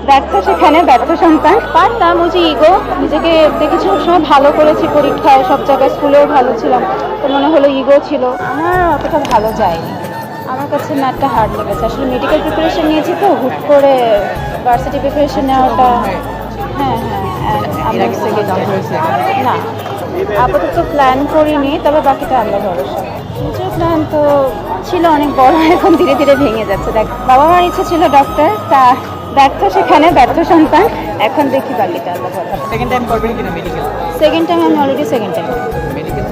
ব্যর্থ সেখানে ব্যর্থ সন্তান। পারতাম, ওই যে ইগো, নিজেকে দেখেছি সবসময় ভালো করেছি পরীক্ষায়, সব জায়গায় স্কুলেও ভালো ছিলাম, তো মনে হলো ইগো ছিল। আমার অতটা ভালো যায়নি, আমার কাছে ম্যাথটা হার্ড লেগেছে। আসলে মেডিকেল প্রিপারেশন নিয়েছি তো, হুট করে ভার্সিটি প্রিপারেশন নেওয়াটা। হ্যাঁ হ্যাঁ, আমি না আপাতত প্ল্যান করিনি, তবে বাকিটা আল্লাহ ভরসা। ফিউচার প্ল্যান তো ছিল অনেক বড়, এখন ধীরে ধীরে ভেঙে যাচ্ছে। দেখ, বাবা মার ইচ্ছে ছিল ডক্টর, তা ব্যর্থ সেখানে ব্যর্থ সন্তান। এখন দেখি বাকিটা আল্লাহ ভরসা। সেকেন্ড টাইম করবেন কিনা মেডিকেল? সেকেন্ড টাইম আমি অলরেডি সেকেন্ড টাইম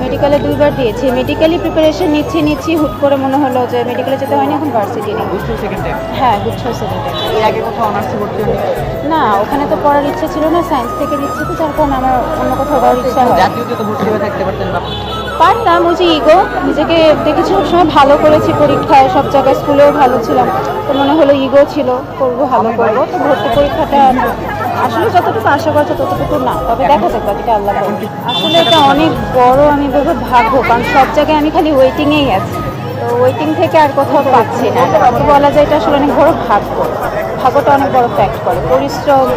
মেডিকেলে 2বার দিয়েছি। মেডিকেলি প্রিপারেশন নিচ্ছি, হুট করে মনে হলো যে মেডিকেলে যেতে হয়নি, এখন ভার্সিটি নেই। বুঝছো সেকেন্ড টাইম? হ্যাঁ, গুচ্ছ সেকেন্ড টাইম। এর আগে কোথাও অনার্সে ভর্তি হন? না, ওখানে তো পড়ার ইচ্ছে ছিল না, সায়েন্স থেকে দিচ্ছি তো, যার কারণে আমার অন্য কোথাও যাওয়ার ইচ্ছা হয়। জাতীয়তে তো ভর্তি হয়ে থাকতে পারতেন বা? পারতাম, ওই যে ইগো, নিজেকে দেখেছি সবসময় ভালো করেছি পরীক্ষায়, সব জায়গায় স্কুলেও ভালো ছিলাম, তো মনে হলো ইগো ছিল, করবো ভালো করবো। তো ভর্তি পরীক্ষাটা আসলে যতটুকু আশা করছে ততটুকু না, তবে দেখা যাক বাকিটা আল্লাহ বলে। আসলে এটা অনেক বড়, আমি বলবো ভাগ্য, কারণ সব জায়গায় আমি খালি ওয়েটিংয়েই আছি, তো ওয়েটিং থেকে আর কোথাও পাচ্ছি না। তো বলা যায় এটা আসলে অনেক বড় ভাগ্য। ভাগ্যটা অনেক বড় ফ্যাক্ট করে, পরিশ্রম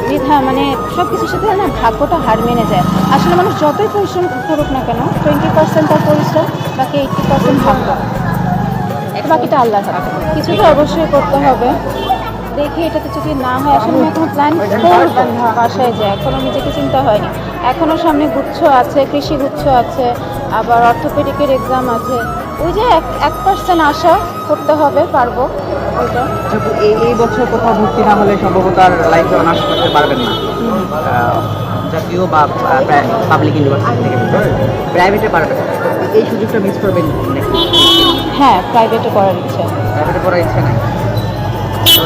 দ্বিধা, মানে সব কিছুর সাথে না ভাগ্যটা হার মেনে যায়। আসলে মানুষ যতই পরিশ্রম করুক না কেন, 20% তার পরিশ্রম, বাকি 80% ভাগ্য, বাকিটা আল্লাহর হাতে। কিছু তো অবশ্যই করতে হবে, দেখি এটাতে যদি না হয়। আসলে আমি এখনো প্ল্যান করবো বাসায় যায়, এখনো নিজেকে চিন্তা হয়নি। এখনো সামনে গুচ্ছ আছে, কৃষি গুচ্ছ আছে, আবার অর্থোপেডিকের এক্সাম আছে। ওই যে 1% আশা করতে হবে, পারবো ওইটা। এই বছর কোথাও ভর্তি না হলে সম্ভবত আর লাইফে অনার্স করতে পারবেন না। জাতীয় বা পাবলিক ইউনিভার্সিটি থেকে প্রাইভেটে পারবেন, এই সুযোগটা মিস করবেন নাকি? হ্যাঁ, প্রাইভেটে করার ইচ্ছা। প্রাইভেটে পড়ার ইচ্ছা নাই,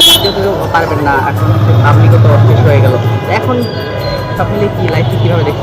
জাতীয়তেও পারবেন না, এখন পাবলিকও তো শেষ হয়ে গেল। এখন সব মিলে কি লাইফে কীভাবে দেখছেন?